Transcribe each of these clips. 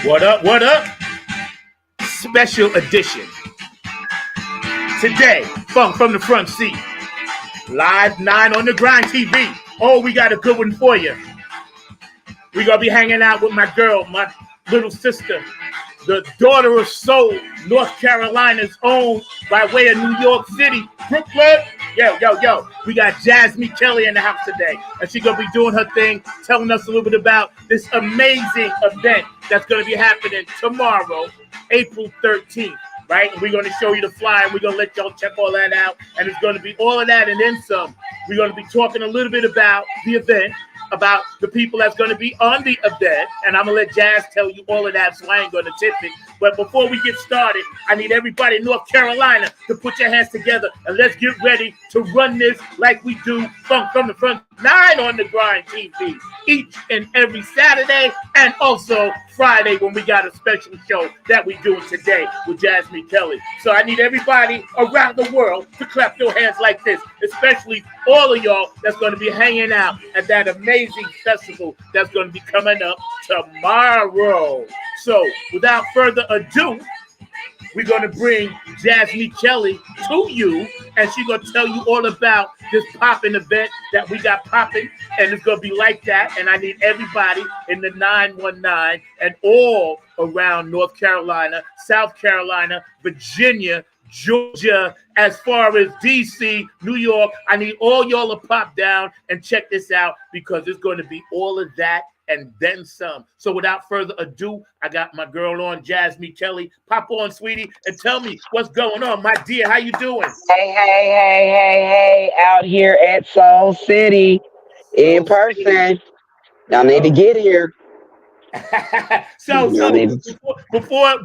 What up? What up? Special edition. Today, Funk from the Front Seat. Live 9 on the Grind TV. Oh, we got a good one for you. We're going to be hanging out with my girl, my little sister, the daughter of soul, North Carolina's own, by way of New York City, Brooklyn. Yo. We got JASME Kelly in the house today. And she's going to be doing her thing, telling us a little bit about this amazing event that's going to be happening tomorrow, April 13th. Right? And we're going to show you the flyer. We're going to let y'all check all that out. And it's going to be all of that and then some. We're going to be talking a little bit about the event, about the people that's going to be on the event. And I'm going to let Jazz tell you all of that, so I ain't going to tip it. But before we get started, I need everybody in North Carolina to put your hands together and let's get ready to run this like we do Funk from the Front 9 on the Grind TV each and every Saturday and also Friday when we got a special show that we doing today with JASME Kelly. So I need everybody around the world to clap their hands like this, especially all of y'all that's going to be hanging out at that amazing festival that's going to be coming up tomorrow. So without further ado, we're going to bring JASME Kelly to you, and she's going to tell you all about this popping event that we got popping, and it's going to be like that. And I need everybody in the 919 and all around North Carolina, South Carolina, Virginia, Georgia, as far as DC, New York. I need all y'all to pop down and check this out because it's going to be all of that and then some. So without further ado, I got my girl on, JASME Kelly. Pop on, sweetie, and tell me what's going on, my dear. How you doing? Hey, out here at Soul City in person. Y'all need to get here. So before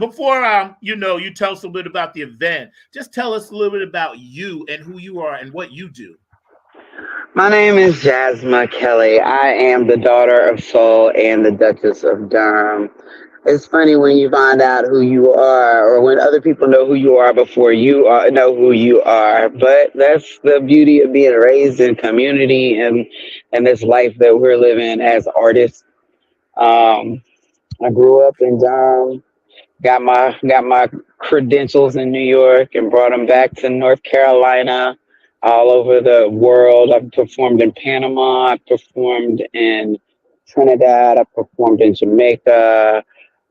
you tell us a little bit about the event, just tell us a little bit about you and who you are and what you do. My name is JASME Kelly. I am the daughter of Soul and the Duchess of Durham. It's funny when you find out who you are, or when other people know who you are before you know who you are. But that's the beauty of being raised in community and this life that we're living as artists. I grew up in Durham, got my credentials in New York, and brought them back to North Carolina, all over the world. I've performed in Panama, I've performed in Trinidad, I've performed in Jamaica.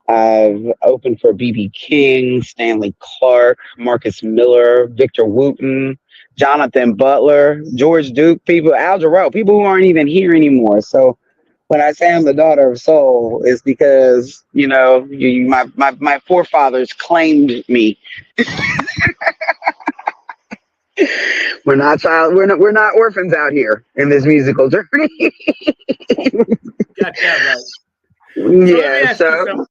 I've opened for BB King, Stanley Clark, Marcus Miller, Victor Wooten, Jonathan Butler, George Duke, people, Al Jarreau, people who aren't even here anymore. So when I say I'm the daughter of soul, it's because, my forefathers claimed me. We're not orphans out here in this musical journey. Got that right. Yeah, so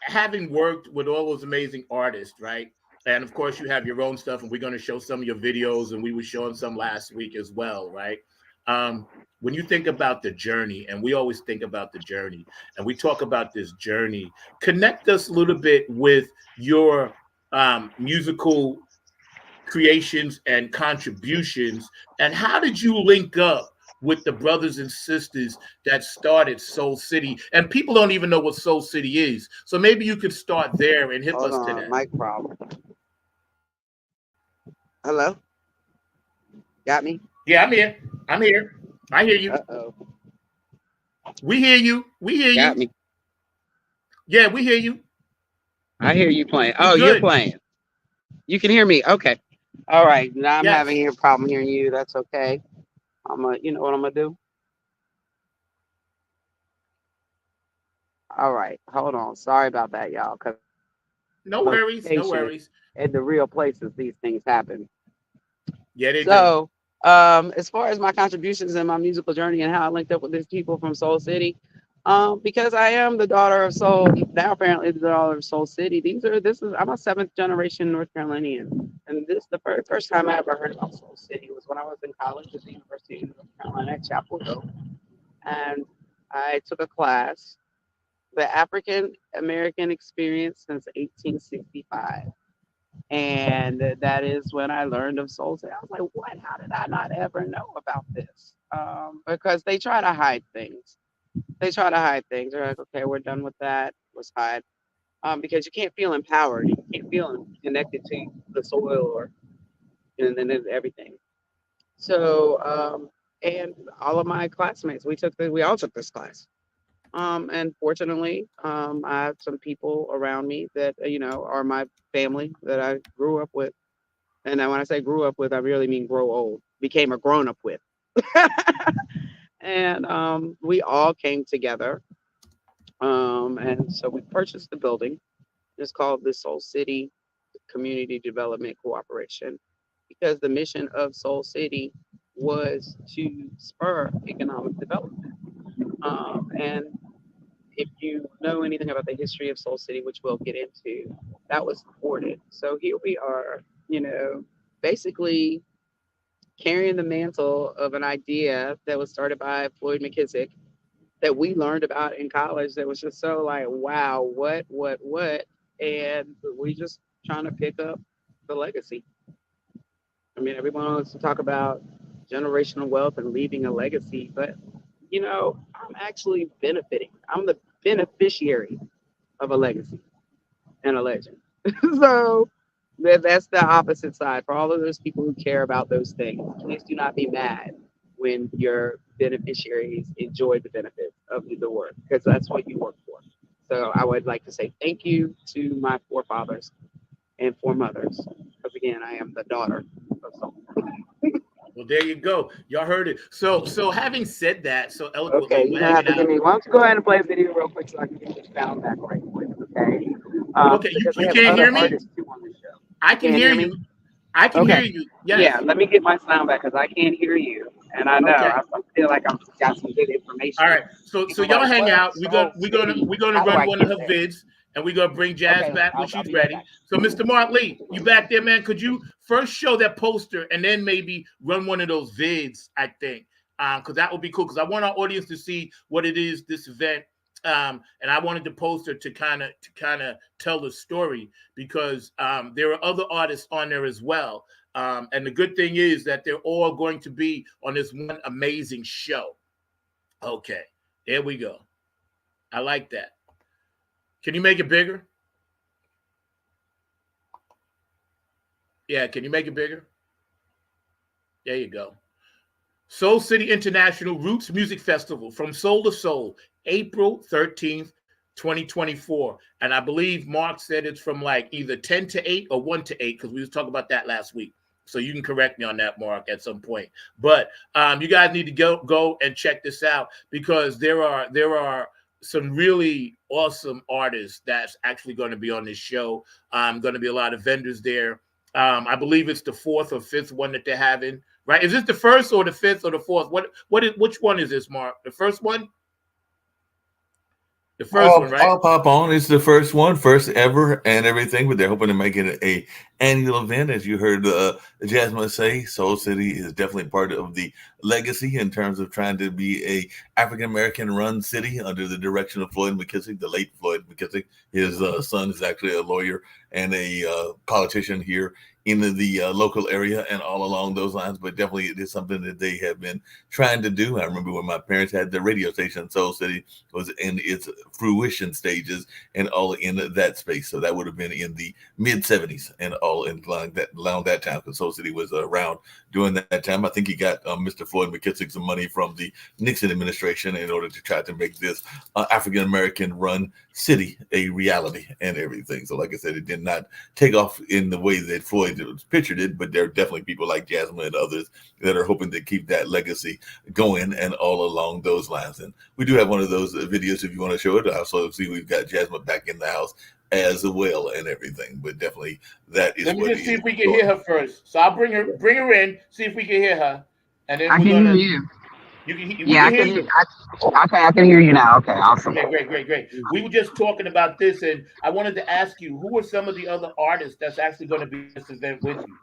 having worked with all those amazing artists, right? And of course, you have your own stuff, and we're going to show some of your videos, and we were showing some last week as well, right? When you think about the journey, and we always think about the journey, and we talk about this journey, connect us a little bit with your musical creations and contributions, and how did you link up with the brothers and sisters that started Soul City? And people don't even know what Soul City is, so maybe you could start there and hit us to that. Mic problem. Hello? Got me? Yeah, I'm here. I hear you. Uh-oh. We hear you. Got me. Yeah, we hear you. I hear you playing. Oh, you're playing. You can hear me. Okay. All right. Now I'm having a problem hearing you. That's okay. You know what I'm gonna do? All right. Hold on. Sorry about that, y'all. No worries. In the real places, these things happen. Yeah, they do. So, as far as my contributions in my musical journey and how I linked up with these people from Soul City, because I am the daughter of Soul, now apparently the daughter of Soul City. I'm a 7th generation North Carolinian, and this the first time I ever heard about Soul City was when I was in college at the University of North Carolina at Chapel Hill, and I took a class, the African American Experience since 1865. And that is when I learned of Soul City. I was like, what? How did I not ever know about this? Because they try to hide things. They try to hide things. They're like, okay, we're done with that. Let's hide. Because you can't feel empowered. You can't feel connected to the soil or and everything. So, and all of my classmates, we all took this class. And fortunately, I have some people around me that, are my family that I grew up with. And then when I say grew up with, I really mean grow old, became a grown up with. And we all came together. And so we purchased the building. It's called the Soul City Community Development Cooperation because the mission of Soul City was to spur economic development. And if you know anything about the history of Soul City, which we'll get into, that was thwarted. So here we are, basically carrying the mantle of an idea that was started by Floyd McKissick that we learned about in college that was just so like, wow, what? And we just trying to pick up the legacy. I mean, everyone wants to talk about generational wealth and leaving a legacy, but I'm actually benefiting. I'm the beneficiary of a legacy and a legend. So that's the opposite side. For all of those people who care about those things, please do not be mad when your beneficiaries enjoy the benefits of the work, because that's what you work for. So I would like to say thank you to my forefathers and foremothers, because again, I am the daughter of someone. Well, there you go. Y'all heard it. So having said that, so Okay, eloquently, you we're have hanging to give out. me. Why don't you go ahead and play a video real quick so I can get this sound back right quick, okay? Okay, Because we you have can't other hear me? artists too on the show. I can Can't hear hear me? you. I can Okay. hear you. Yeah, Yes. let me get my sound back because I can't hear you, and I know Okay. I feel like I'm got some good All information. right. So People y'all like, hang what out. We're gonna Soul we're gonna City? we're gonna How do run I one of get her there? vids, and we're gonna bring Jazz Okay, back when I'll she's be right ready. back. So, Mr. Mark Lee, you back there, man? Could you first show that poster and then maybe run one of those vids? I think, because that would be cool. Because I want our audience to see what it is this event. And I wanted the poster to kind of tell the story because there are other artists on there as well. And the good thing is that they're all going to be on this one amazing show. Okay, there we go. I like that. Can you make it bigger? Yeah, can you make it bigger? There you go. Soul City International Roots Music Festival from Soul to Soul, April 13th, 2024. And I believe Mark said it's from like either 10 to 8 or 1 to 8 because we was talking about that last week. So you can correct me on that, Mark, at some point. But you guys need to go and check this out because there are some really awesome artists that's actually going to be on this show. Going to be a lot of vendors there. I believe it's the fourth or fifth one that they're having. Right? Is this the first or the fifth or the fourth? Which one is this, Mark? The first one? The first one, right? I'll pop on. It's the first one, first ever, and everything. But they're hoping to make it a annual event, as you heard Jasmine say. Soul City is definitely part of the legacy in terms of trying to be a African American run city under the direction of Floyd McKissick, the late Floyd McKissick. His son is actually a lawyer and a politician here in the local area and all along those lines. But definitely, it is something that they have been trying to do. I remember when my parents had the radio station, Soul City was in its fruition stages and all in that space. So that would have been in the mid 70s and all in around that time because Soul City was around during that time. I think he got Mr. Floyd McKissick some money from the Nixon administration in order to try to make this African American run city a reality and everything. So like I said, it did not take off in the way that Floyd pictured it, but there are definitely people like Jasmine and others that are hoping to keep that legacy going and all along those lines. And we do have one of those videos if you want to show it. I also see we've got Jasmine back in the house as well and everything, but definitely that is. Let me what just see is if we can going. hear her first. So I'll bring her in, see if we can hear her, and then I we're can hear gonna. you. We Yeah, can I hear can hear. you. Okay, I can hear you now. Okay, awesome. Okay, great. We were just talking about this, and I wanted to ask you who are some of the other artists that's actually going to be at this event with you.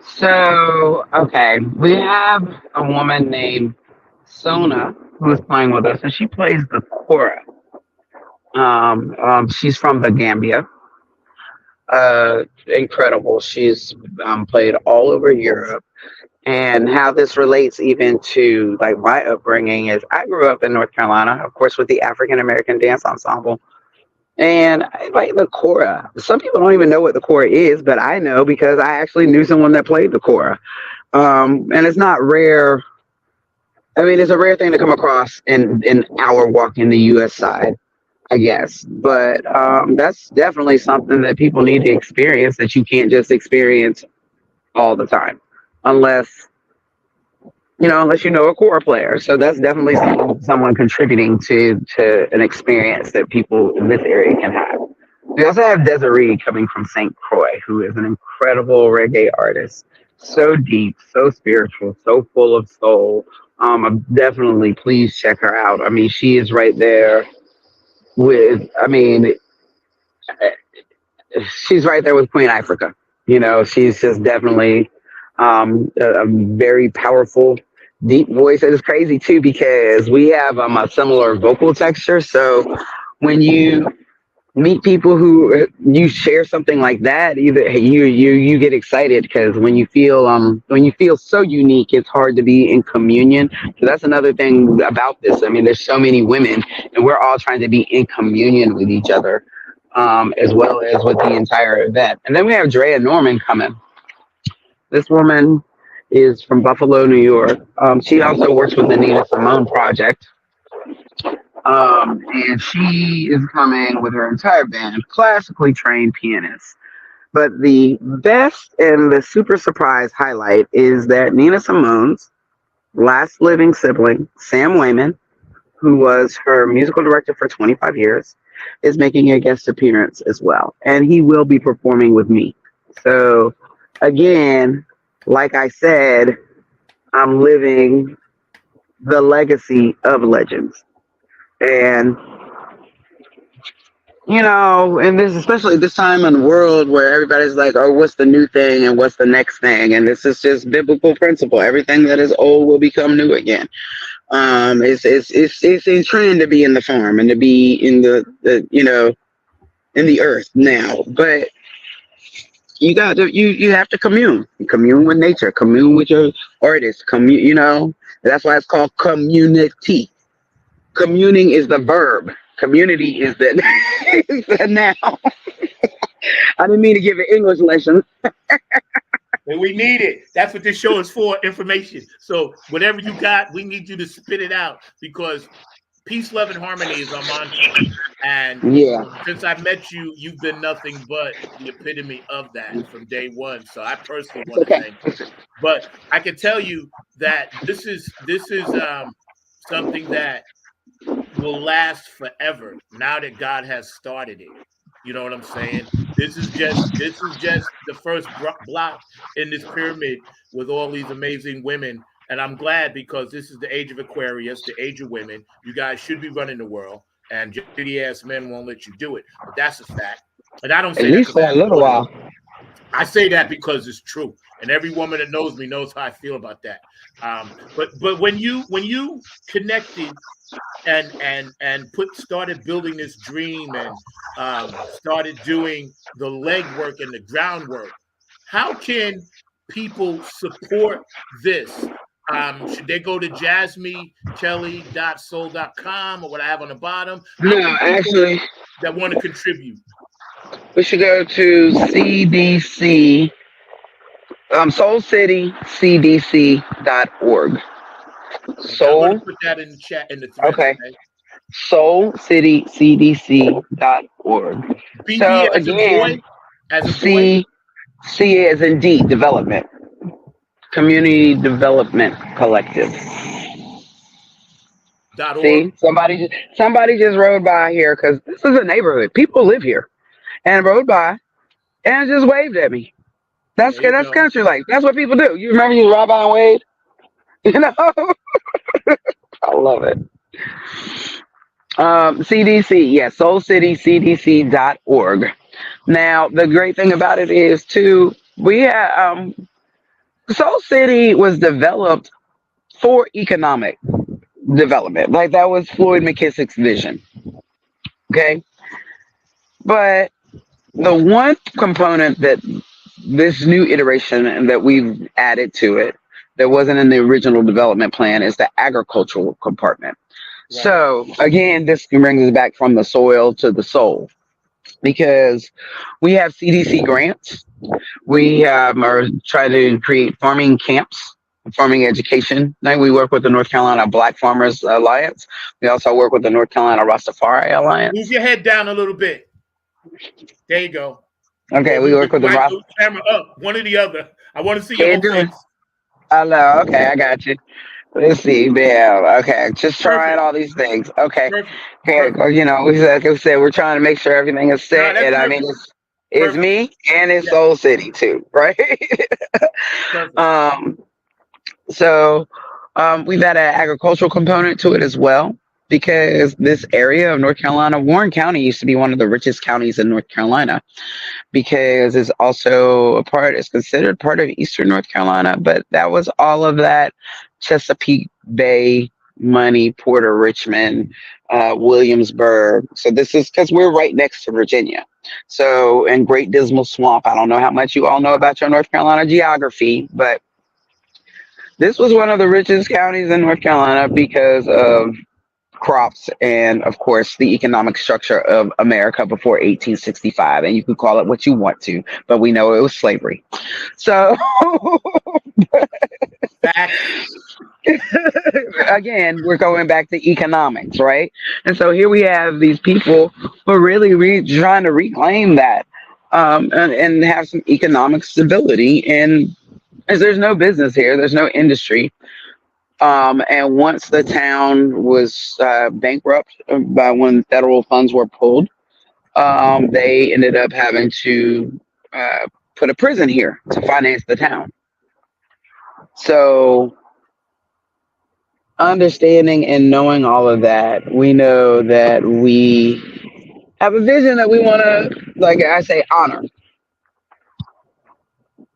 So, okay, we have a woman named Sona who's playing with us, and she plays the kora. She's from the Gambia. Incredible. She's played all over Europe. And how this relates even to like my upbringing is I grew up in North Carolina, of course, with the African American Dance Ensemble. And I like the kora. Some people don't even know what the kora is, but I know because I actually knew someone that played the kora. And it's not rare. I mean, it's a rare thing to come across in our walk in the U.S. side, I guess. But that's definitely something that people need to experience that you can't just experience all the time, unless unless you know a core player. So that's definitely someone contributing to an experience that people in this area can have. We also have Desiree coming from St. Croix, who is an incredible reggae artist. So deep, so spiritual, so full of soul. Definitely please check her out. I mean, she is right there with, I mean, she's right there with Queen Africa. She's just definitely a very powerful, deep voice. It is crazy too because we have a similar vocal texture. So when you meet people who you share something like that, either you get excited because when you feel so unique, it's hard to be in communion. So that's another thing about this. I mean, there's so many women, and we're all trying to be in communion with each other, as well as with the entire event. And then we have Drea Norman coming. This woman is from Buffalo, New York. She also works with the Nina Simone Project. And she is coming with her entire band, classically trained pianists. But the best and the super surprise highlight is that Nina Simone's last living sibling, Sam Wayman, who was her musical director for 25 years, is making a guest appearance as well. And he will be performing with me. So, again, like I said, I'm living the legacy of legends. And and this, especially this time in the world where everybody's like, oh, what's the new thing and what's the next thing? And this is just biblical principle. Everything that is old will become new again. It's in trend to be in the farm and to be in the in the earth now. But you have to commune with nature, commune with your artists, that's why it's called community. Communing is the verb. Community is the, is the noun. I didn't mean to give an English lesson. And we need it. That's what this show is for, information. So whatever you got, we need you to spit it out because peace, love, and harmony is our mantra. And since I met you, you've been nothing but the epitome of that from day one. So I personally want to thank you. But I can tell you that this is something that will last forever now that God has started it. You know what I'm saying? This is just the first block in this pyramid with all these amazing women. And I'm glad because this is the age of Aquarius, the age of women. You guys should be running the world, and shitty ass men won't let you do it. But that's a fact. And I don't say that for a little while. I say that because it's true, and every woman that knows me knows how I feel about that. But when you connected and started building this dream and started doing the legwork and the groundwork, how can people support this? Should they go to jasmekelly.soul.com or what I have on the bottom? No, actually, that want to contribute. We should go to CDC, SoulCityCDC.org. Soul. I'm going to put that in the chat in the thread. Okay. SoulCityCDC.org. So again, C as in D, development. Community Development Collective. See, somebody just rode by here because this is a neighborhood. People live here, and rode by and just waved at me. That's country life. That's what people do. You remember you ride by and wave? I love it. CDC, yes, SoulCityCDC.org. Now, the great thing about it is too, we have Soul City was developed for economic development. Like that was Floyd McKissick's vision. Okay. But the one component that this new iteration that we've added to it that wasn't in the original development plan is the agricultural compartment. Right. So again, this brings us back from the soil to the soul because we have CDC grants. We are trying to create farming camps, farming education. Now we work with the North Carolina Black Farmers Alliance. We also work with the North Carolina Rastafari Move Alliance. your head down a little bit. There you go. Okay, Or we move work it with the right, Rast. move the camera up. One or the other. I want to see your Can't whole do it. face. Hello. Okay, I got you. Let's see, man. Okay, just trying Perfect. all these things. Okay, Perfect. okay. Perfect. You know, like I said, we're trying to make sure everything is No, set, that's and I mean, perfect. it's Perfect. me and it's Yeah. Soul City too, right? Perfect. um, so we've had an agricultural component to it as well because this area of North Carolina, Warren County used to be one of the richest counties in North Carolina because it's also a part, it's considered part of Eastern North Carolina, but that was all of that Chesapeake Bay money, Porter Richmond, Williamsburg. So this is because we're right next to Virginia. So in Great Dismal Swamp, I don't know how much you all know about your North Carolina geography, but this was one of the richest counties in North Carolina because of crops and, of course, the economic structure of America before 1865. And you could call it what you want to, but we know it was slavery. So, Facts. again, we're going back to economics, right? And so here we have these people who are really trying to reclaim that and have some economic stability. And as there's no business here, there's no industry. And once the town was bankrupt by when federal funds were pulled, they ended up having to put a prison here to finance the town. So, understanding and knowing all of that, we know that we have a vision that we want to, like I say, honor.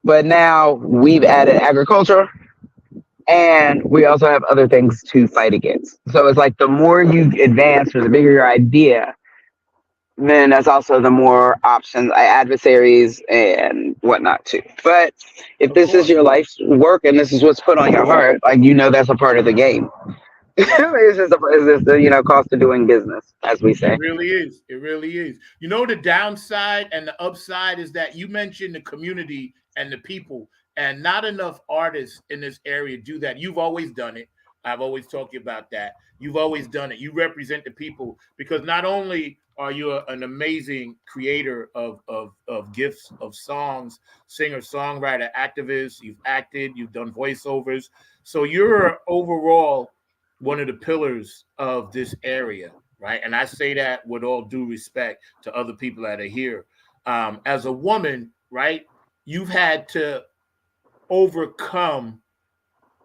But now we've added agriculture and we also have other things to fight against. So it's like the more you advance or the bigger your idea, then that's also the more options, adversaries, and whatnot too. But if Of this is course. your life's work and this is what's put on your heart, like that's a part of the game. It's just the cost of doing business, as we It say. really is. It really is. You know, the downside and the upside is that you mentioned the community and the people, and not enough artists in this area do that. You've always done it. I've always talked to you about that. You've always done it. You represent the people because not only are you an amazing creator of gifts, of songs, singer, songwriter, activist, you've acted, you've done voiceovers. So you're overall one of the pillars of this area, right? And I say that with all due respect to other people that are here. As a woman, right, you've had to overcome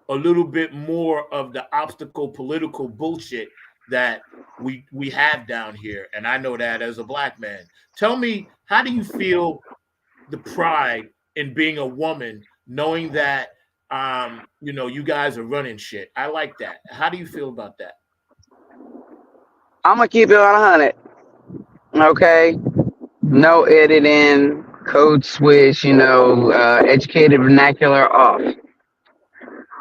a little bit more of the obstacle political bullshit that we have down here. And I know that as a black man. Tell me, how do you feel the pride in being a woman, knowing that you guys are running shit? I like that. How do you feel about that? I'm gonna keep it on 100. Okay, no editing, code switch. Educated vernacular off.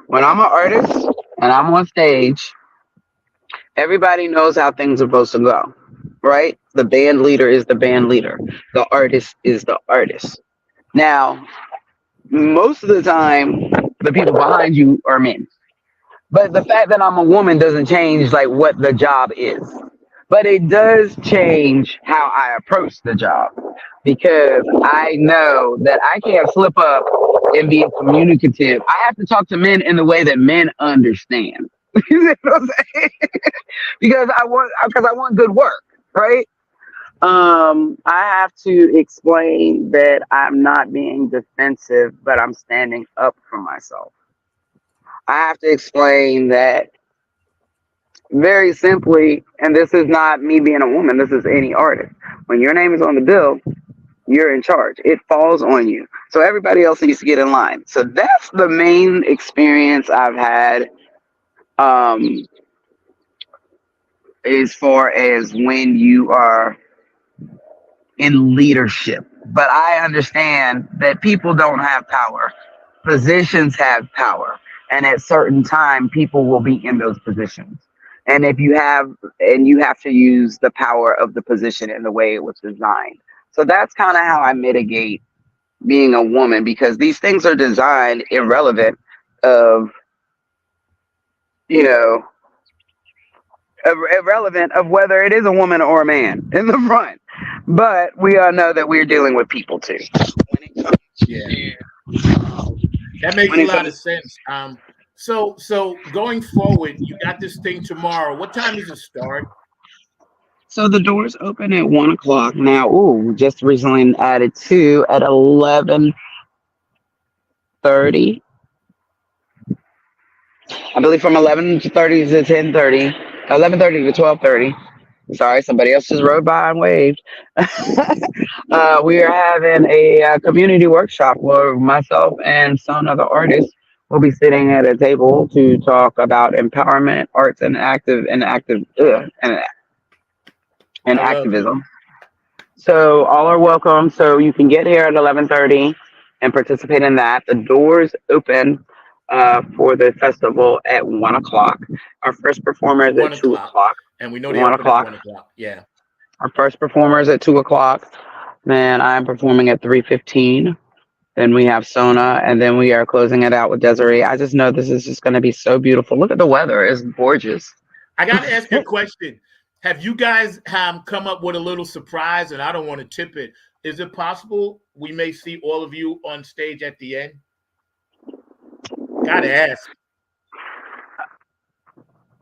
When I'm an artist and I'm on stage, everybody knows how things are supposed to go, right? The band leader is the band leader. The artist is the artist. Now, most of the time, the people behind you are men. But the fact that I'm a woman doesn't change like what the job is. But it does change how I approach the job because I know that I can't slip up and be communicative. I have to talk to men in the way that men understand. You know what I'm saying? Because I want good work, right? I have to explain that I'm not being defensive, but I'm standing up for myself. I have to explain that very simply, and this is not me being a woman, this is any artist. When your name is on the bill, you're in charge. It falls on you. So everybody else needs to get in line. So that's the main experience I've had um, as far as when you are in leadership. But I understand that people don't have power. Positions have power. And at certain time, people will be in those positions. And if you have, and you have to use the power of the position in the way it was designed. So that's kind of how I mitigate being a woman, because these things are designed irrelevant of, you know, irrelevant of whether it is a woman or a man in the front. But we all know that we're dealing with people too. When it comes Yeah. to, That makes when a it lot of comes, sense. So going forward, you got this thing tomorrow. What time does it start? so the doors open at 1 o'clock now. Ooh, just recently added two at 11:30. I believe from 11:30 to 10:30, 11:30 to 12:30. Sorry, somebody else just rode by and waved. We are having a community workshop where myself and some other artists will be sitting at a table to talk about empowerment, arts, and I love it. activism. So all are welcome. So you can get here at 11:30 and participate in that. The doors open for the festival at 1 o'clock. Our first performer is at One two o'clock. o'clock. And we know they One open at o'clock. 1 o'clock. Yeah. Our first performer is at 2 o'clock. Then I'm performing at 3:15. Then we have Sona, and then we are closing it out with Desiree. I just know this is just going to be so beautiful. Look at the weather; it's gorgeous. I got to ask you a question. Have you guys come up with a little surprise? And I don't want to tip it. Is it possible we may see all of you on stage at the end? Got to ask.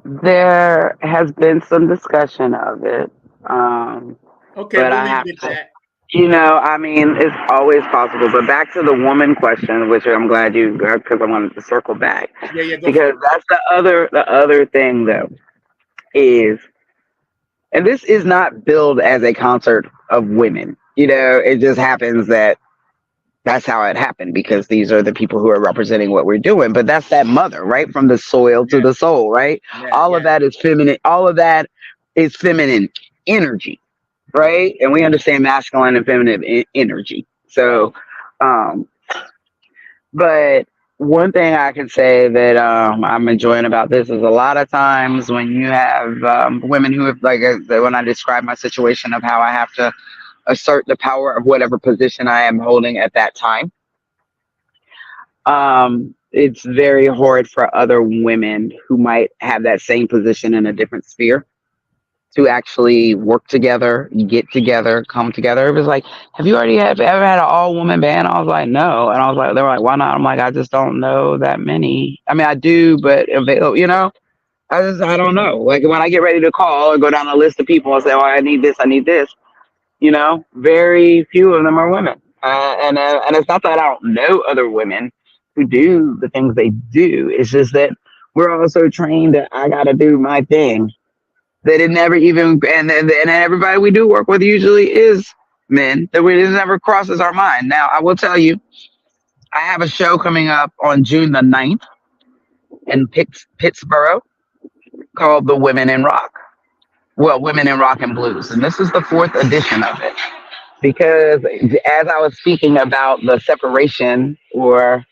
There has been some discussion of it, Okay, but we'll I leave have it at to. that. I mean, it's always possible. But back to the woman question, which I'm glad you got, because I wanted to circle back, Yeah, yeah, go for because it. that's the other thing though is, and this is not billed as a concert of women. It just happens that that's how it happened, because these are the people who are representing what we're doing. But that's that mother, right? From the soil to Yeah, the soul, right? yeah, All of yeah. that is feminine. All of that is feminine energy, right? And we understand masculine and feminine energy. So, um, but one thing I can say that I'm enjoying about this is a lot of times when you have women who have, like, when I describe my situation of how I have to assert the power of whatever position I am holding at that time, it's very hard for other women who might have that same position in a different sphere to actually work together, get together, come together. It was like, have you ever had an all woman band? I was like, no. And I was like, they were like, why not? I'm like, I just don't know that many. I mean, I do, but I don't know. Like when I get ready to call or go down a list of people and say, oh, I need this, I need this, very few of them are women. And it's not that I don't know other women who do the things they do. It's just that we're also trained that I got to do my thing. That it never even, and everybody we do work with usually is men. That it never crosses our mind. Now, I will tell you, I have a show coming up on June the 9th in Pittsburgh called The Women in Rock. Well, Women in Rock and Blues. And this is the fourth edition of it. Because as I was speaking about the separation or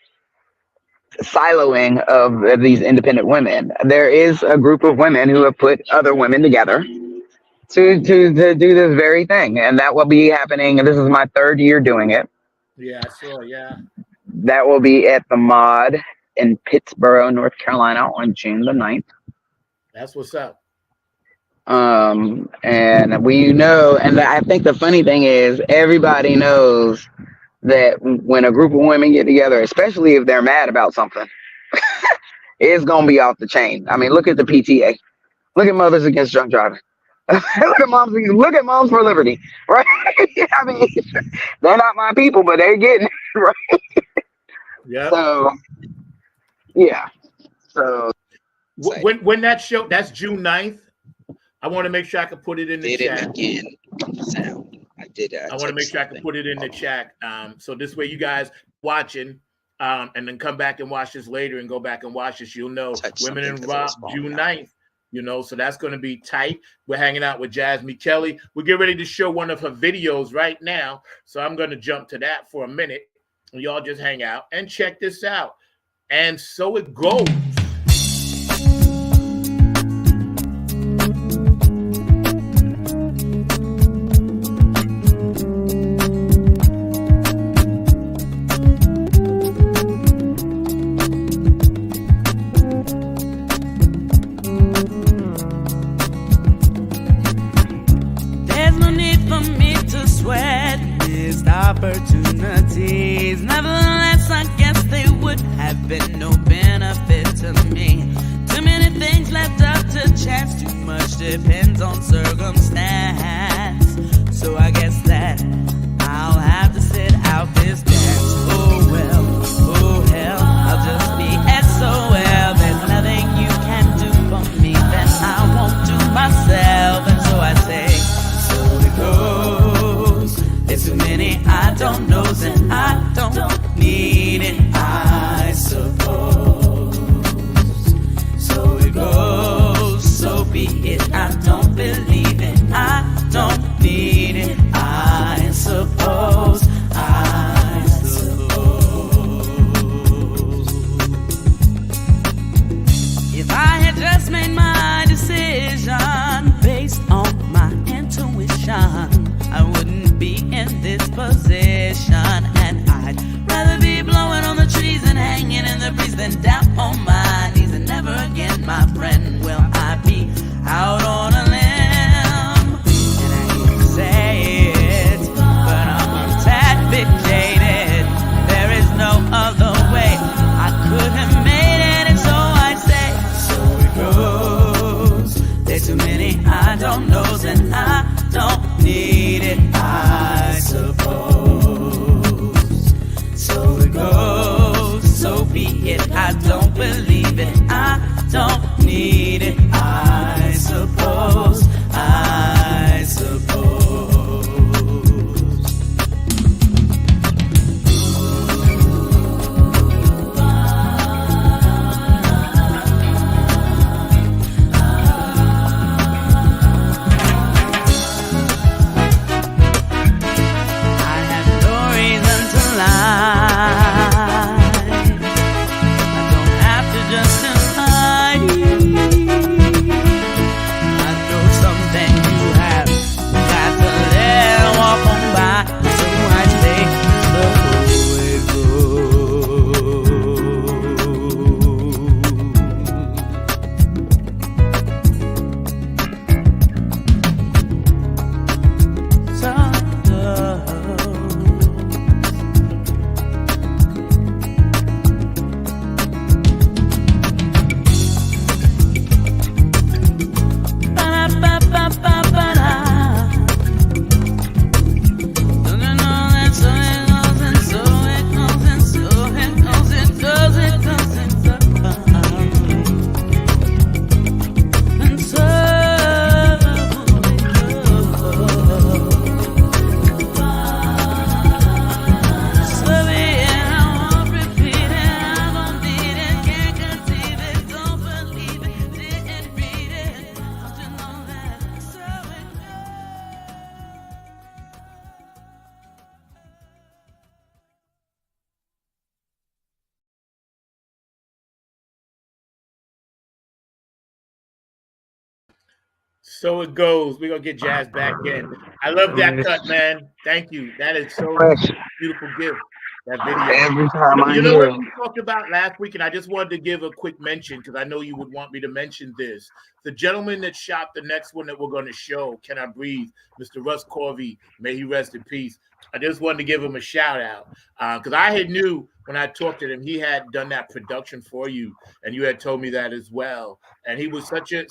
siloing of these independent women, there is a group of women who have put other women together to do this very thing, and that will be happening. And this is my third year doing it. Yeah, I saw. Yeah, That will be at the Mod in Pittsburgh, North Carolina, on June the 9th. that's what's up. And and I think the funny thing is everybody knows that when a group of women get together, especially if they're mad about something, it's gonna be off the chain. I mean, look at the PTA. Look at Mothers Against Drunk Driving. Look at Moms for Liberty, right? I mean, they're not my people, but they're getting it, right. Yep. So yeah. So When that show, that's June 9th. I want to make sure I can put it in the did it chat. again. Sound. I did. I want to make sure I can put it in the chat. So this way you guys watching, and then come back and watch this later and go back and watch this. You'll know Women in Rock, June 9th. So that's going to be tight. We're hanging out with JASME Kelly. We get ready to show one of her videos right now. So I'm going to jump to that for a minute. And y'all just hang out and check this out. And so it goes. Opportunities, nevertheless, I guess they would have been no benefit to me. Too many things left up to chance, too much depends on circumstance. So I guess that I'll have to sit out this dance. Oh well, oh hell, I'll just be SOL. There's nothing you can do for me that I won't do myself. And so I say, so it goes. There's too many I don't know, and I don't need it, I suppose. So it goes, so be it. I don't believe it, I don't need it, I suppose. I suppose. If I had just made my decision based on my intuition, I wouldn't be in this position, and I'd rather be blowing on the trees and hanging in the breeze than down on my knees. And never again, my friend, will I be out on a limb. And I hate to say it, but I'm a tad bit jaded. There is no other way I could have made it, and so I say, so it goes. There's too many I don't know, and I don't need it, I suppose. So it goes, so be it. I don't believe it, I don't need it, I suppose. I suppose. So it goes. We're gonna get Jazz back in. I love that cut, man. Thank you. That is so beautiful gift. That video. Every time I You know hear what we talked about last week, and I just wanted to give a quick mention because I know you would want me to mention this. The gentleman that shot the next one that we're going to show, Can I Breathe, Mr. Russ Corvey, may he rest in peace. I just wanted to give him a shout out because I had knew when I talked to him, he had done that production for you, and you had told me that as well. And he was such a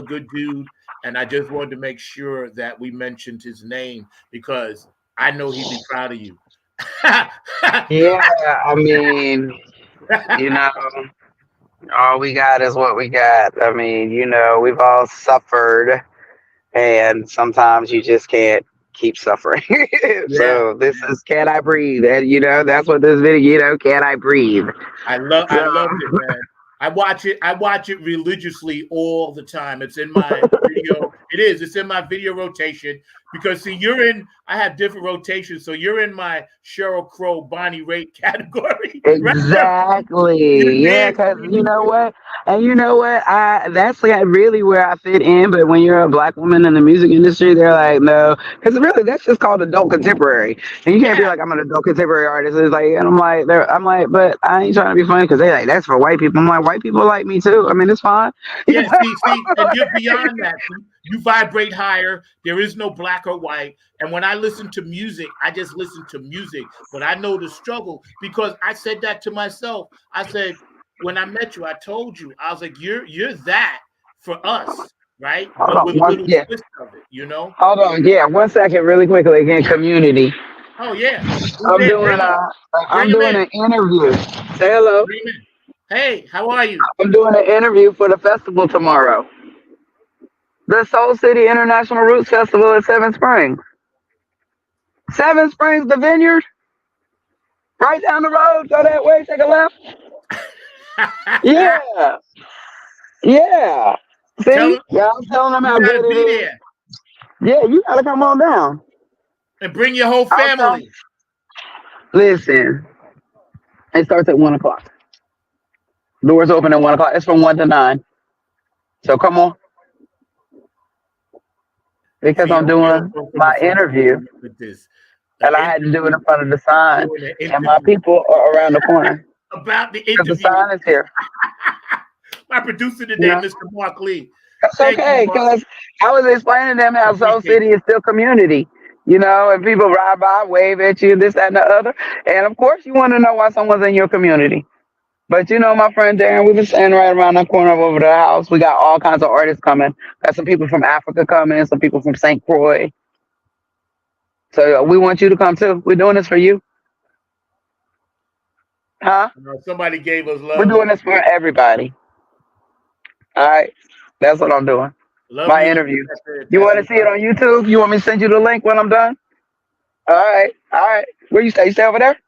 good dude, and I just wanted to make sure that we mentioned his name because I know he'd be proud of you. Yeah, I mean, you know, all we got is what we got. I mean, you know, we've all suffered, and sometimes you just can't keep suffering. So this is Can I Breathe? And you know, that's what this video, you know, Can I Breathe? I loved it, man. I watch it religiously all the time. It's in my video. It's in my video rotation because see, I have different rotations. So you're in my Sheryl Crow, Bonnie Raitt category. Exactly. Right? Yeah, because you know what? And you know what? That's like really where I fit in. But when you're a black woman in the music industry, they're like, no, because really that's just called adult contemporary. And you can't be like, I'm an adult contemporary artist. It's like, and I'm like, but I ain't trying to be funny because they like that's for white people. I'm like, white people like me too. I mean, it's fine. Yeah, see, and you're beyond that. You vibrate higher. There is no black or white. And when I listen to music, I just listen to music. But I know the struggle because I said that to myself. I said, when I met you, I told you, I was like, you're that for us, right? But with a little twist of it, you know? Hold on, yeah, 1 second, really quickly. Again, community. Oh yeah, I'm doing an interview. Say hello. Hey, how are you? I'm doing an interview for the festival tomorrow. The Soul City International Roots Festival at Seven Springs. Seven Springs, the vineyard. Right down the road. Go that way. Take a left. Yeah. Yeah. See? Yeah, I'm telling them how good it is. Yeah, you gotta come on down. And bring your whole family. Listen. It starts at 1 o'clock. Doors open at 1 o'clock. It's from 1 to 9. So come on. Because I'm doing my interview. And I had to do it in front of the sign. And my people are around the corner. About the interview. The sign is here. My producer today, Mr. Mark Lee. That's okay, because I was explaining to them how Soul City is still community. You know, and people ride by, wave at you, this, that, and the other. And of course, you want to know why someone's in your community. But you know, my friend Darren, we've been standing right around the corner over the house. We got all kinds of artists coming. Got some people from Africa coming, some people from St. Croix. So we want you to come too. We're doing this for you. Huh? Somebody gave us love. We're doing this for everybody. All right. That's what I'm doing. My interview. You want to see it on YouTube? You want me to send you the link when I'm done? All right. All right. Where you stay? You stay over there?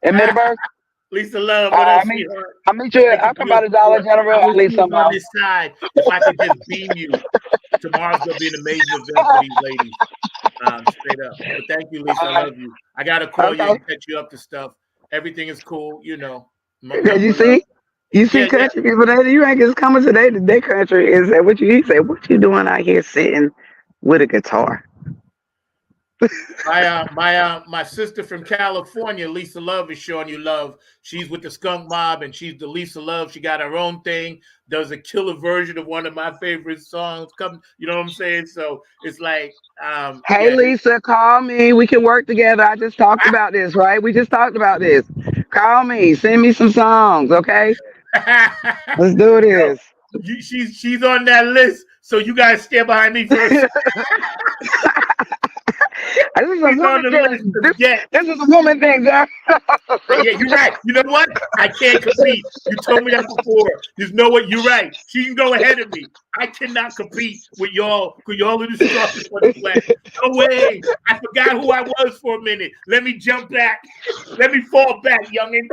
In Middleburg? Lisa Love. I'll meet you. I'll come by the Dollar General. I'll leave some on this side. If I could just beam you, tomorrow's gonna be an amazing event for these ladies. Straight up. But thank you, Lisa. I love you. I gotta call you and catch you up to stuff. Everything is cool, you know. You see, country people that you ain't just coming today to their country and say what you say. What you doing out here sitting with a guitar? My sister from California, Lisa Love, is showing you love. She's with the Skunk Mob, and she's the Lisa Love. She got her own thing. Does a killer version of one of my favorite songs. Come, you know what I'm saying? So it's like, hey, Lisa, call me. We can work together. I just talked about this, right? We just talked about this. Call me. Send me some songs, okay? Let's do this. She's on that list, so you guys stand behind me first. This is a woman thing, John. Yeah, you're right. You know what? I can't compete. You told me that before. You know what? You're right. She can go ahead of me. I cannot compete with y'all. Because y'all are the strongest for the flag. No way. I forgot who I was for a minute. Let me jump back. Let me fall back, youngin'.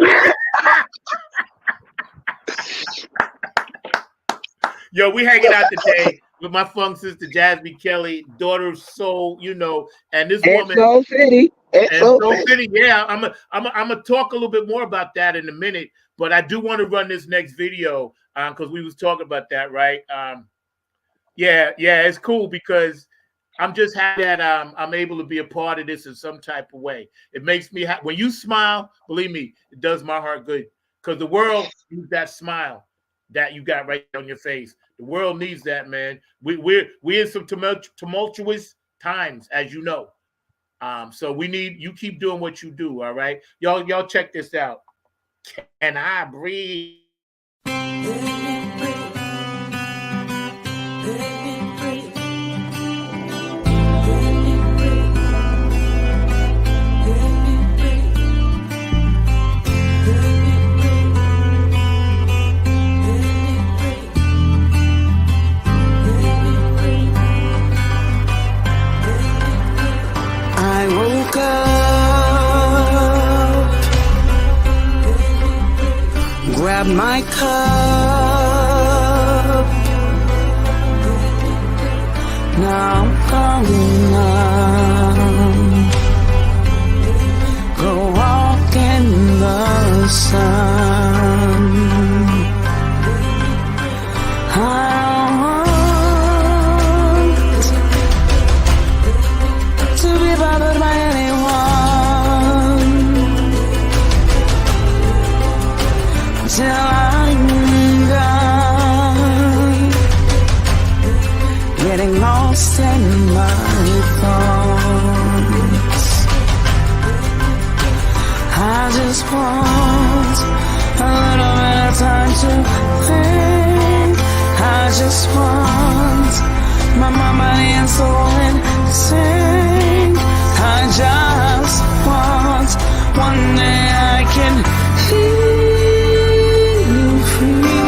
Yo, we hanging out today with my funk sister Jasmine Kelly, daughter of soul, you know, and this woman. Soul City. Soul City. Yeah, I'm gonna talk a little bit more about that in a minute, but I do want to run this next video because we was talking about that, right? Yeah, it's cool because I'm just happy that I'm able to be a part of this in some type of way. It makes me happy. When you smile, believe me, it does my heart good because the world needs that smile that you got right on your face. The world needs that, man. We're in some tumultuous times, as you know. So we need you keep doing what you do, all right? Y'all check this out. Can I breathe? My my cup. Now I'm going on. Go walk in the sun. I want to be bothered by anyone till I'm gone, getting lost in my thoughts. I just want a little bit of time to think. I just want my mind, body, and soul in sync. I just want one day I can feel free.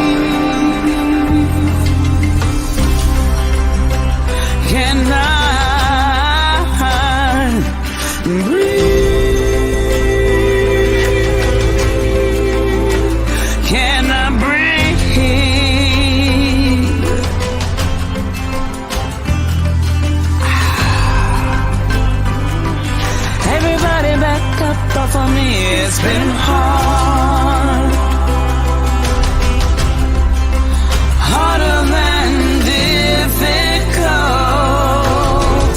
Can I breathe? Can I breathe? Everybody back up off of me. It's been hard, harder than difficult.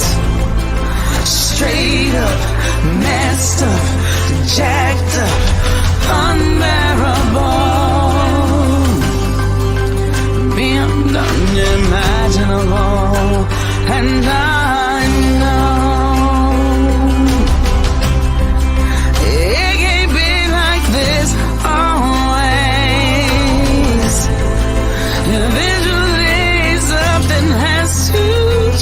Straight up, messed up, jacked up, unbearable, beyond unimaginable. And I know it can't be like this always. Eventually something has to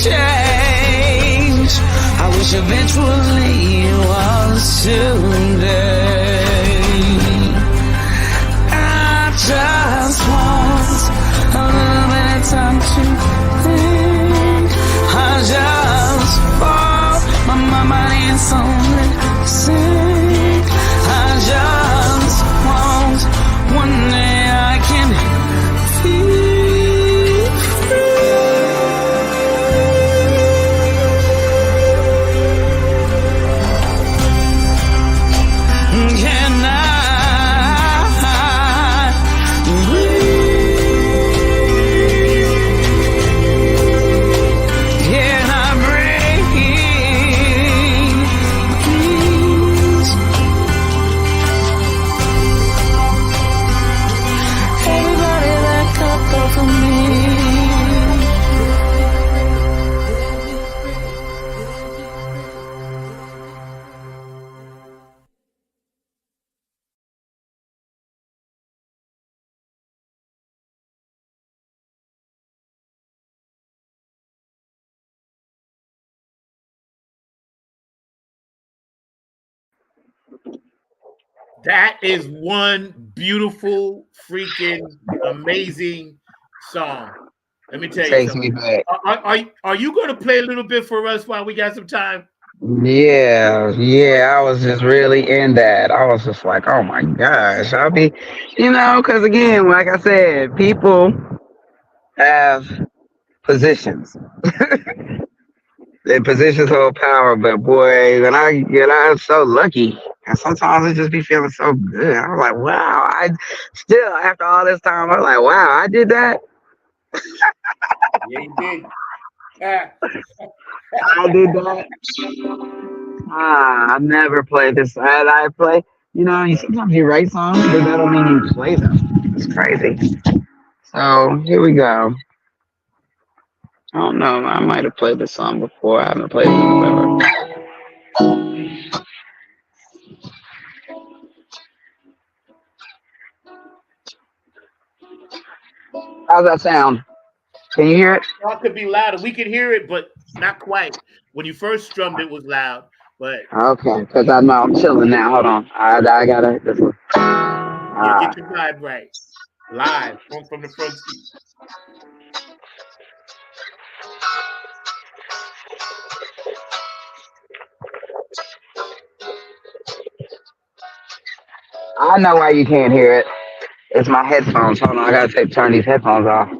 change. I wish eventually it was today. I just want a little bit of time to think. I just want my mind, body, and soul in sync. I just want one day I can feel free. Can I breathe? Can I breathe? Please. Everybody back up off of me. That is one beautiful, freaking, amazing song. Let me tell you Takes me something. back. Are you going to play a little bit for us while we got some time? Yeah, I was just really in that. I was just like, oh my gosh, I'll be, because again, like I said, people have positions. Their positions hold power, but boy, when I'm so lucky. And sometimes I just be feeling so good. I'm like, wow, I still, after all this time, I'm like, wow, I did that. Yeah, you did. Ah. I did that. I never play this. I play, sometimes you write songs, but that don't mean you play them. It's crazy. So here we go. I don't know. I might have played this song before. I haven't played it in forever. How's that sound? Can you hear it? It could be louder. We could hear it, but not quite. When you first strummed, it was loud. But Okay, because I'm chilling now. Hold on. I gotta. This one. yeah, get your vibe right. Live from the front seat. I know why you can't hear it. It's my headphones. Hold on, I gotta turn these headphones off.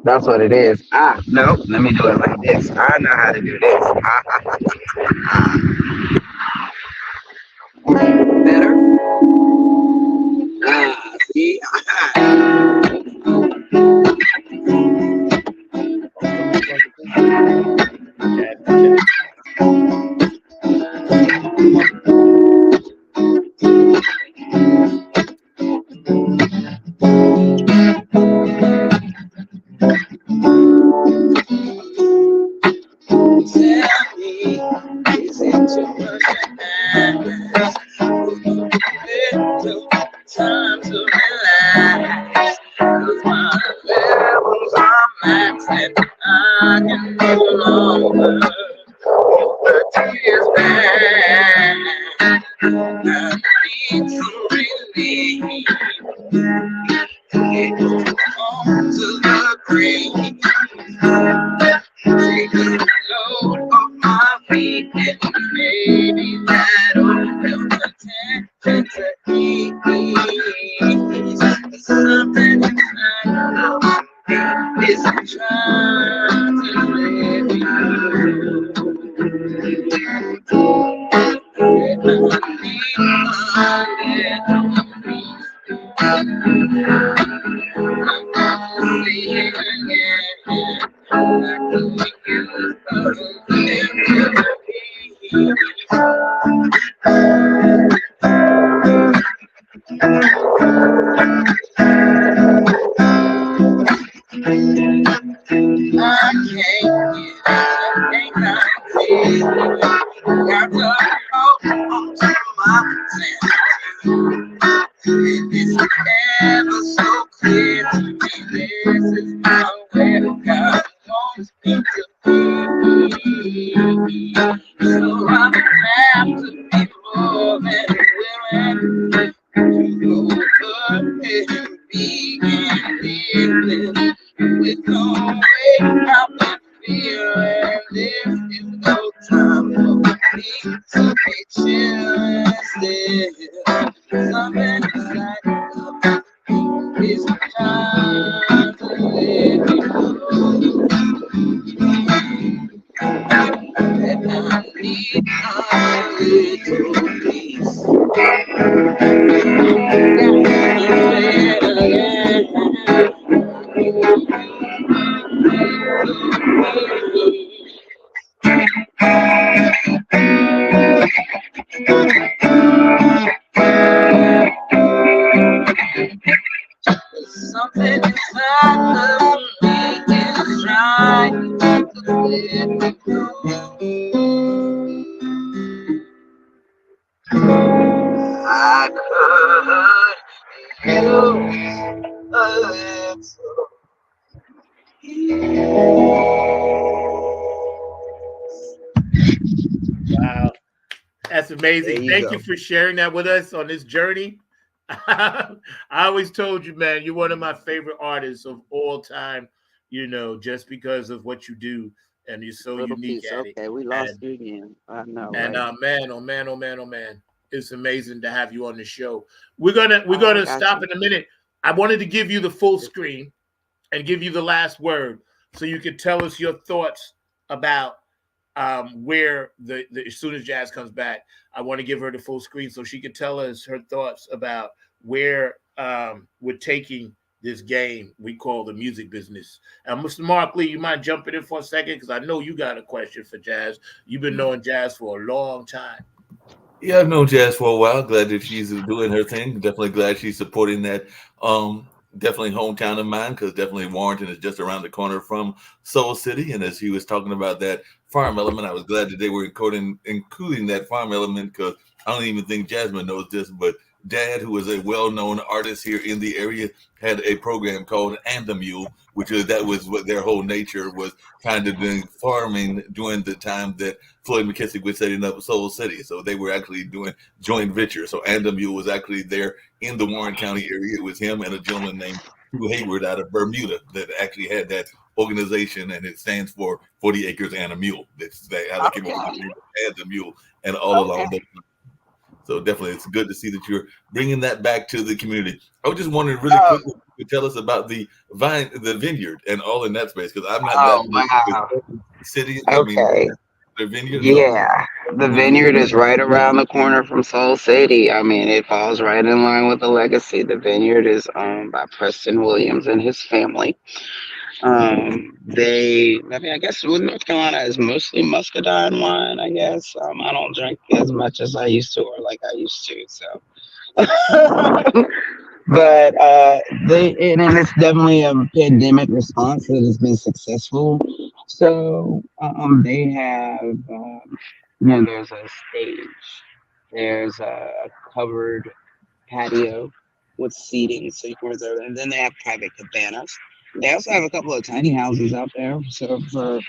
That's what it is. No, let me do it like this. I know how to do this. Better? See? Wow, that's amazing. Thank go. you for sharing that with us on this journey. I always told you, man, you're one of my favorite artists of all time, you know, just because of what you do, and you're so Little unique piece. at it. Okay, we lost And you again. I know, and right? man, oh man, oh man, oh man, it's amazing to have you on the show. We're I gonna got stop you. in a minute. I wanted to give you the full screen and give you the last word, so you could tell us your thoughts about where the as soon as Jazz comes back, I want to give her the full screen so she could tell us her thoughts about where we're taking this game we call the music business. And Mr. Mark Lee, you mind jumping in for a second? Because I know you got a question for Jazz. You've been knowing Jazz for a long time. Yeah, I've known Jazz for a while. Glad that she's doing her thing. Definitely glad she's supporting that. Definitely hometown of mine, because definitely Warrenton is just around the corner from Soul City. And as he was talking about that farm element, I was glad that they were including that farm element, because I don't even think Jasmine knows this, but Dad, who is a well-known artist here in the area, had a program called And the Mule, which is that was what their whole nature was, kind of doing farming during the time that Floyd McKissick was setting up Soul City. So they were actually doing joint venture. So And the Mule was actually there in the Warren County area. It was him and a gentleman named Drew Hayward out of Bermuda that actually had that organization, and it stands for 40 Acres and a Mule. That's how they came up with the name And the Mule, and all Okay. along those. So definitely, it's good to see that you're bringing that back to the community. I was just wondering really Oh, quickly, if you could tell us about the vineyard, and all in that space, because I'm not that oh familiar with wow. the city. I mean, Okay. the vineyard. So Yeah. The what is it? vineyard is right around the corner from Soul City. I mean, it falls right in line with the legacy. The vineyard is owned by Preston Williams and his family. I mean, I guess with North Carolina is mostly muscadine wine, I guess. I don't drink as much as I used to or like I used to, so. But and it's definitely a pandemic response that has been successful. So they have, there's a stage, there's a covered patio with seating, so you can reserve it. And then they have private cabanas. They also have a couple of tiny houses out there, so for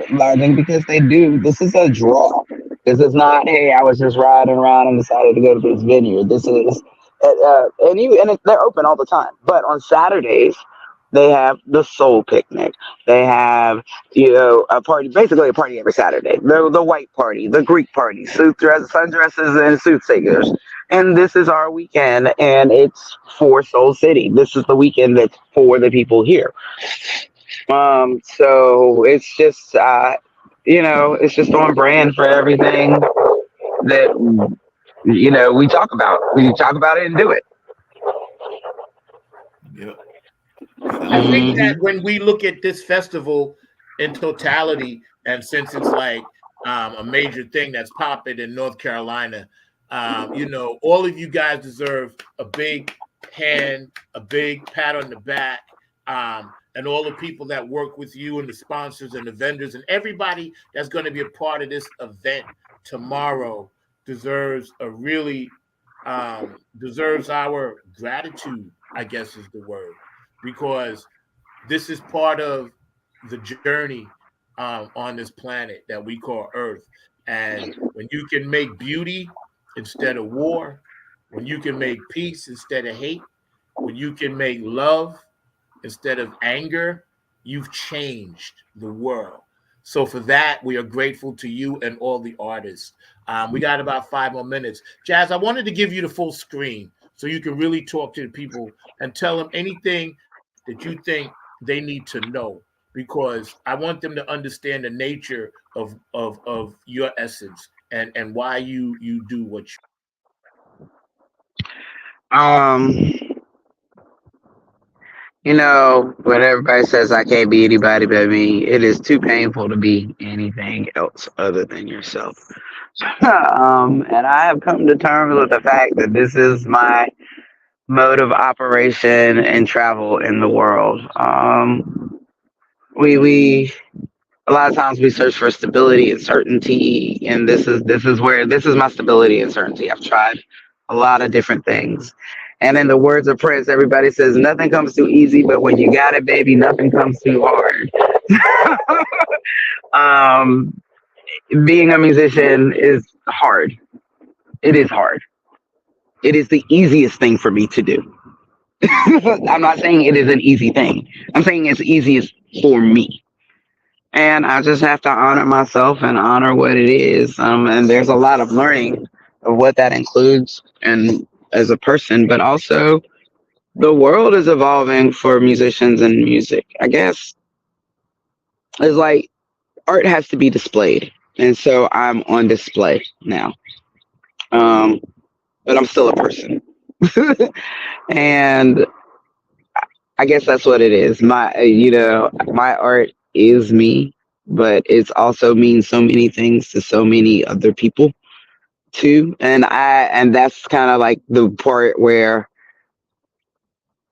lodging, because they do. This is a draw. This is not, hey, I was just riding around and decided to go to this vineyard. This is, they're open all the time. But on Saturdays, they have the soul picnic. They have, a party, basically a party every Saturday. The white party, the Greek party, sundresses and suit singers. And this is our weekend, and it's for Soul City. This is the weekend that's for the people here. So it's just, it's just on brand for everything that we talk about. We talk about it and do it. Yep. I think Hmm. that when we look at this festival in totality, and since it's like a major thing that's popping in North Carolina, all of you guys deserve a big hand, a big pat on the back, and all the people that work with you and the sponsors and the vendors and everybody that's going to be a part of this event tomorrow deserves a really deserves our gratitude, I guess is the word, because this is part of the journey on this planet that we call Earth. And when you can make beauty instead of war, when you can make peace instead of hate, when you can make love instead of anger, you've changed the world. So for that, we are grateful to you and all the artists. We got about 5 more minutes. Jazz, I wanted to give you the full screen so you can really talk to the people and tell them anything that you think they need to know, because I want them to understand the nature of your essence and why you do what you. Um, when everybody says I can't be anybody but me, it is too painful to be anything else other than yourself. And I have come to terms with the fact that this is my mode of operation and travel in the world. We a lot of times we search for stability and certainty, and this is my stability and certainty. I've tried a lot of different things, and in the words of Prince, everybody says nothing comes too easy, but when you got it, baby, nothing comes too hard. um, Being a musician is hard. It is hard. It is the easiest thing for me to do. I'm not saying it is an easy thing. I'm saying it's easiest for me. And I just have to honor myself and honor what it is. And there's a lot of learning of what that includes and as a person, but also the world is evolving for musicians and music. I guess it's like art has to be displayed. And so I'm on display now. Um, but I'm still a person. And I guess that's what it is. My art is me, but it's also means so many things to so many other people too. And that's kind of like the part where,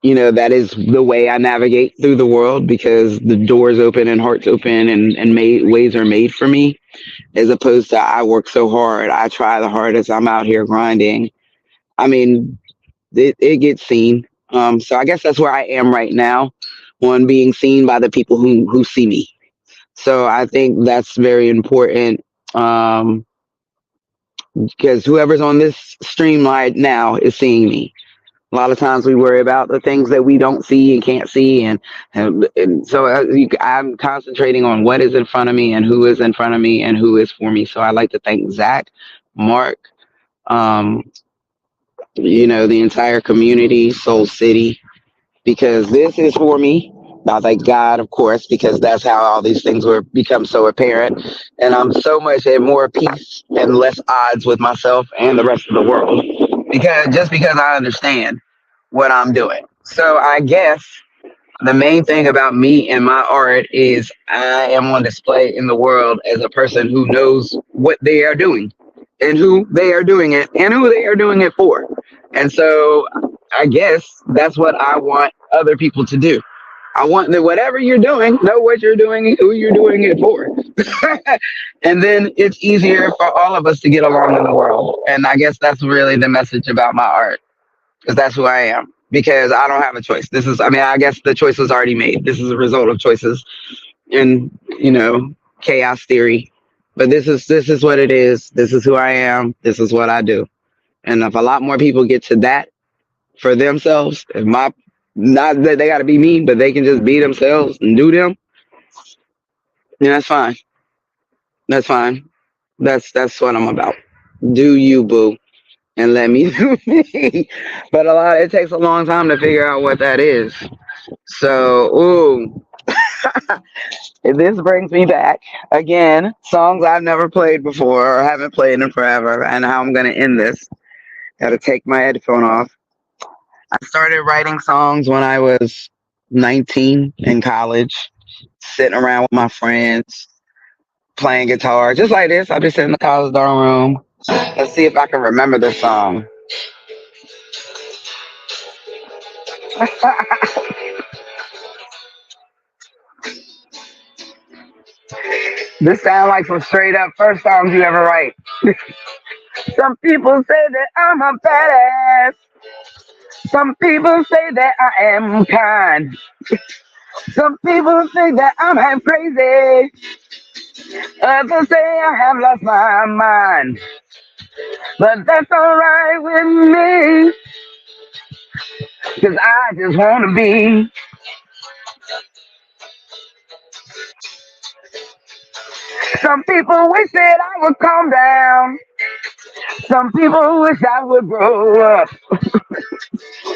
that is the way I navigate through the world, because the doors open and hearts open and ways are made for me, as opposed to I work so hard. I try the hardest. I'm out here grinding. I mean, it gets seen. So I guess that's where I am right now, on being seen by the people who see me. So I think that's very important, because whoever's on this stream right now is seeing me. A lot of times we worry about the things that we don't see and can't see, and so I'm concentrating on what is in front of me and who is in front of me and who is for me. So I like to thank Zach, Mark, um, the entire community, Soul City, because this is for me. I thank God, of course, because that's how all these things were become so apparent. And I'm so much at more peace and less odds with myself and the rest of the world because I understand what I'm doing. So I guess the main thing about me and my art is I am on display in the world as a person who knows what they are doing and who they are doing it and who they are doing it for. And so I guess that's what I want other people to do. I want that whatever you're doing, know what you're doing, and who you're doing it for. And then it's easier for all of us to get along in the world. And I guess that's really the message about my art, because that's who I am. Because I don't have a choice. I guess the choice was already made. This is a result of choices and, chaos theory. But this is what it is. This is who I am. This is what I do. And if a lot more people get to that for themselves, not that they got to be me, but they can just be themselves and do them, then that's fine. That's fine. That's what I'm about. Do you, boo, and let me do me. But it takes a long time to figure out what that is. So, ooh, this brings me back again. Songs I've never played before or haven't played in forever, and how I'm gonna end this. Got to take my headphone off. I started writing songs when I was 19 in college, sitting around with my friends, playing guitar, just like this. I'll be sitting in the college dorm room. Let's see if I can remember this song. This sounds like some straight up first songs you ever write. Some people say that I'm a badass. Some people say that I am kind. Some people think that I'm half crazy. Others say I have lost my mind. But that's alright with me. 'Cause I just wanna be. Some people wish that I would calm down. Some people wish I would grow up.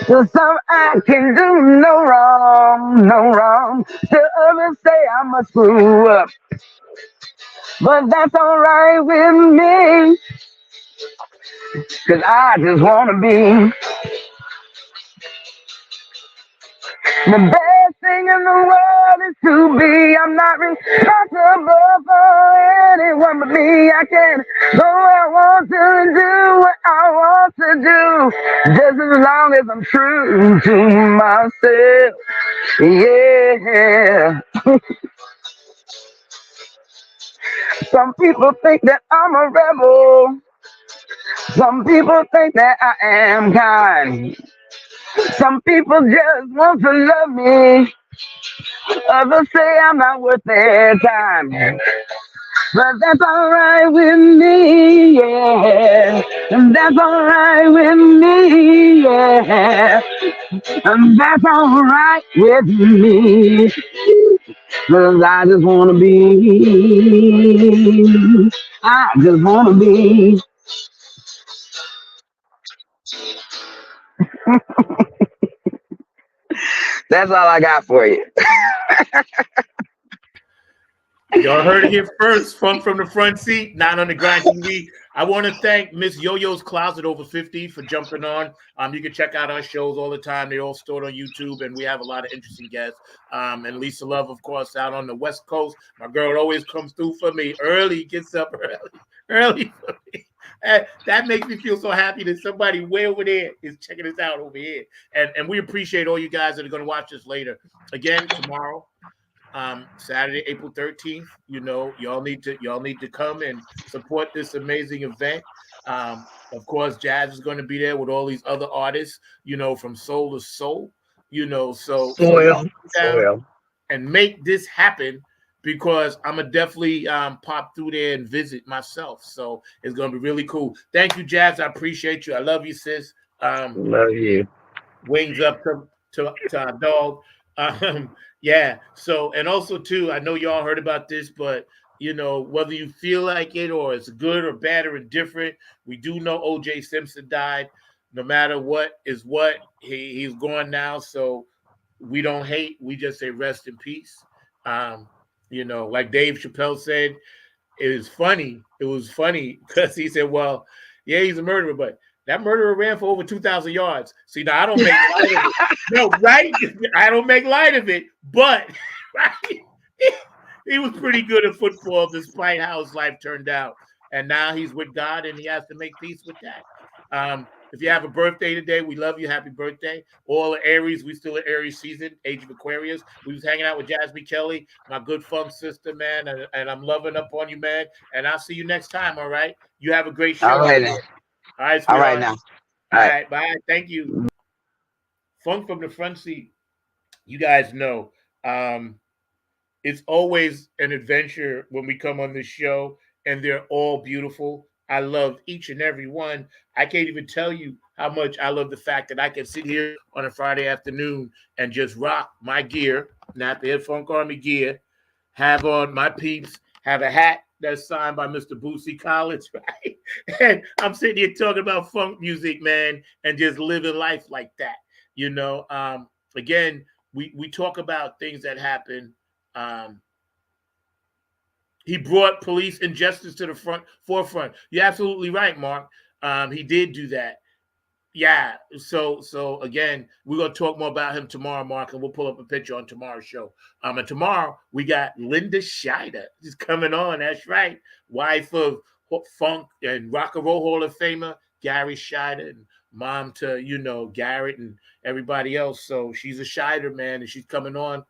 So some I can do no wrong, no wrong. Till others say I must screw up. But that's alright with me. 'Cause I just wanna be. The best thing in the world is to be. I'm not responsible for anyone but me. I can go where I want to and do what I want to do, just as long as I'm true to myself. Yeah. Some people think that I'm a rebel. Some people think that I am kind. Some people just want to love me. Others say I'm not worth their time. But that's alright with me, yeah. And that's alright with me, yeah. And that's alright with me. 'Cause I just wanna be. I just wanna be. That's all I got for you. Y'all heard it here first from the front seat, not on the grind TV. I want to thank Miss Yo-Yo's Closet Over 50 for jumping on. You can check out our shows all the time. They're all stored on YouTube, and we have a lot of interesting guests. And Lisa Love, of course, out on the West Coast. My girl always comes through for me early, gets up early for me. And that makes me feel so happy that somebody way over there is checking us out over here. And we appreciate all you guys that are going to watch us later. Again, tomorrow. Saturday, April 13th. Y'all need to come and support this amazing event. Of course, Jazz is going to be there with all these other artists, from soul to soul, so y'all come down and make this happen, because I'm going to definitely pop through there and visit myself. So it's going to be really cool. Thank you, Jazz. I appreciate you. I love you, sis. Love you. Wings up to our dog. Yeah. So, and also too, I know y'all heard about this, but you know, whether you feel like it or it's good or bad or indifferent, we do know O.J. Simpson died. No matter what is what, he's gone now. So we don't hate. We just say rest in peace. You know, like Dave Chappelle said, it was funny. It was funny because he said, well, yeah, he's a murderer, but that murderer ran for over 2,000 yards. See, now I don't make light of it. No, right? I don't make light of it, but right? He was pretty good at football despite how his life turned out. And now he's with God and he has to make peace with that. If you have a birthday today, we love you. Happy birthday. All the Aries, we still in Aries season, age of Aquarius. We was hanging out with Jasmine Kelly, my good funk sister, man. And I'm loving up on you, man. And I'll see you next time, all right? You have a great show. All right, now. All right, All sweetheart. right, now. All right, bye. Thank you. Funk from the front seat. You guys know it's always an adventure when we come on this show, and they're all beautiful. I love each and every one. I can't even tell you how much I love the fact that I can sit here on a Friday afternoon and just rock my gear, not the Funk Army gear, have on my peeps, have a hat that's signed by Mr. Boosie Collins, right? And I'm sitting here talking about funk music, man, and just living life like that. You know, again, we talk about things that happen. He brought police injustice to the forefront. You're absolutely right, Mark. He did do that. Yeah. So again, we're gonna talk more about him tomorrow, Mark, and we'll pull up a picture on tomorrow's show. And tomorrow we got Linda Scheider. She's coming on. That's right, wife of funk and rock and roll Hall of Famer Gary Scheider, and mom to Garrett and everybody else. So she's a Scheider, man, and she's coming on.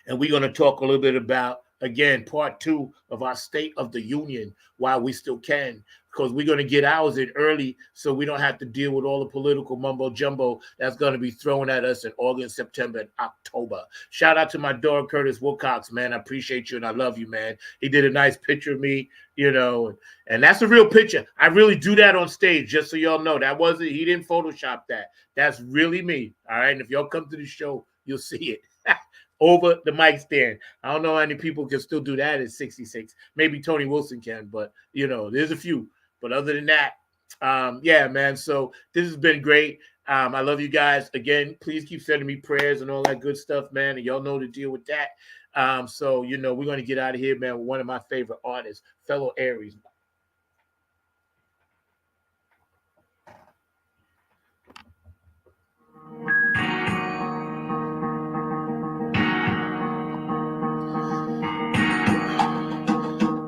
And we're going to talk a little bit about, again, part 2 of our State of the Union while we still can, because we're going to get ours in early so we don't have to deal with all the political mumbo jumbo that's going to be thrown at us in August, September, and October. Shout out to my dog, Curtis Wilcox, man. I appreciate you and I love you, man. He did a nice picture of me, and that's a real picture. I really do that on stage, just so y'all know. He didn't Photoshop that. That's really me, all right? And if y'all come to the show, you'll see it. Over the mic stand. I don't know how many people can still do that at 66. Maybe Tony Wilson can, but there's a few. But other than that, yeah, man. So this has been great. I love you guys. Again, please keep sending me prayers and all that good stuff, man. And y'all know to deal with that. So we're gonna get out of here, man, with one of my favorite artists, fellow Aries.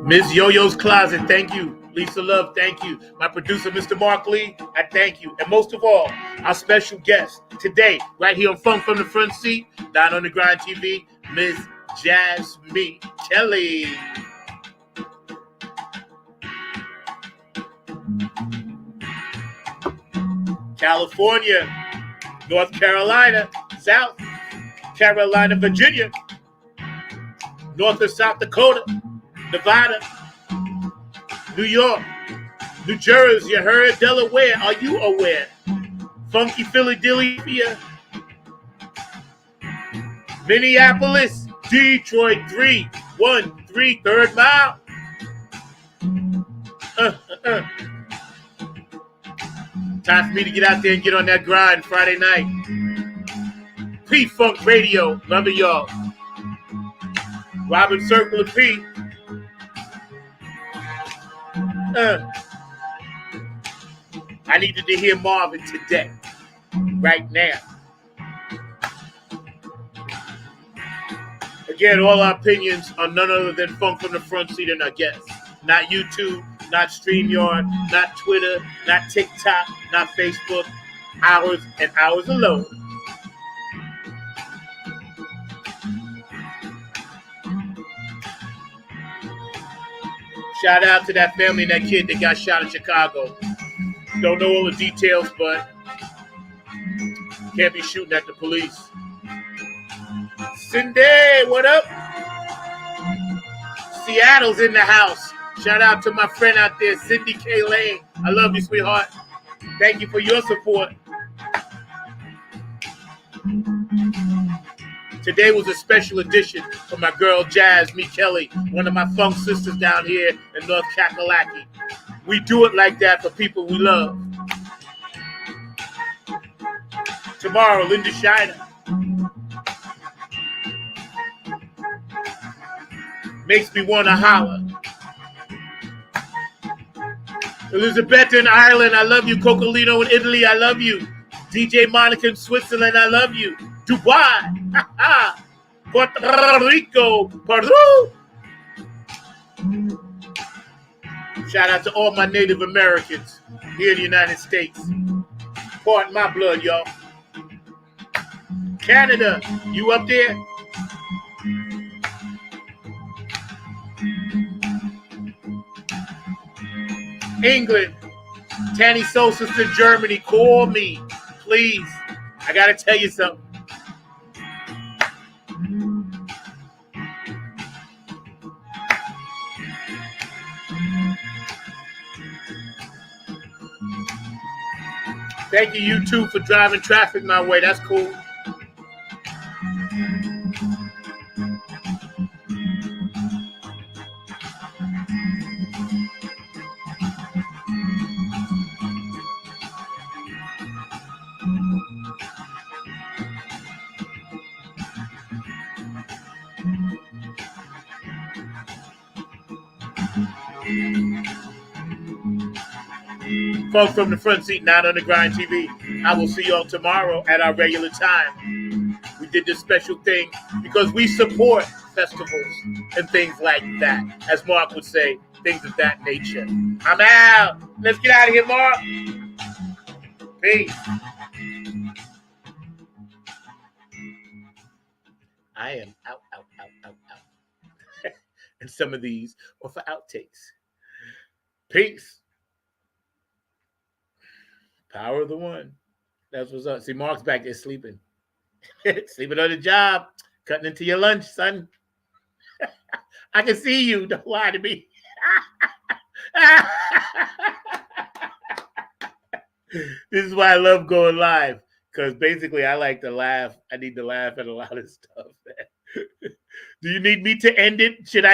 Ms. Yo-Yo's Closet, thank you. Lisa Love, thank you. My producer, Mr. Mark Lee, I thank you. And most of all, our special guest today, right here on Funk from the Front Seat, Down on the Grind TV, Ms. JASME Kelly. California, North Carolina, South Carolina, Virginia, North and South Dakota, Nevada, New York, New Jersey, you heard? Delaware, are you aware? Funky Philadelphia, Minneapolis, Detroit, 313, 3rd mile. Time for me to get out there and get on that grind Friday night. P-Funk Radio, love it, y'all. Robin Circle of P. I needed to hear Marvin today, right now. Again, all our opinions are none other than Funk from the Front Seat and our guests. Not YouTube, not StreamYard, not Twitter, not TikTok, not Facebook. Ours and ours alone. Shout out to that family and that kid that got shot in Chicago. Don't know all the details, but can't be shooting at the police. Cindy, what up? Seattle's in the house. Shout out to my friend out there, Cindy K. Lane. I love you, sweetheart. Thank you for your support. Today was a special edition for my girl JASME Kelly, one of my funk sisters down here in North Kakalaki. We do it like that for people we love. Tomorrow, Linda Shiner. Makes me want to holler. Elizabeth in Ireland, I love you. Cocolino in Italy, I love you. DJ Monica in Switzerland, I love you. Dubai, Puerto Rico, Peru. Shout out to all my Native Americans here in the United States. Pardon my blood, y'all. Canada, you up there? England, Tanny Soul Sister, Germany, call me, please. I gotta tell you something. Thank you two, for driving traffic my way. That's cool. Folks from the front seat, Not on the Grind TV. I will see y'all tomorrow at our regular time. We did this special thing because we support festivals and things like that. As Mark would say, things of that nature. I'm out. Let's get out of here, Mark. Peace. I am out. And some of these are for outtakes. Peace. Power of the one. That's what's up. See, Mark's back there sleeping. Sleeping on the job. Cutting into your lunch, son. I can see you. Don't lie to me. This is why I love going live. Because basically I like to laugh. I need to laugh at a lot of stuff. Do you need me to end it? Should I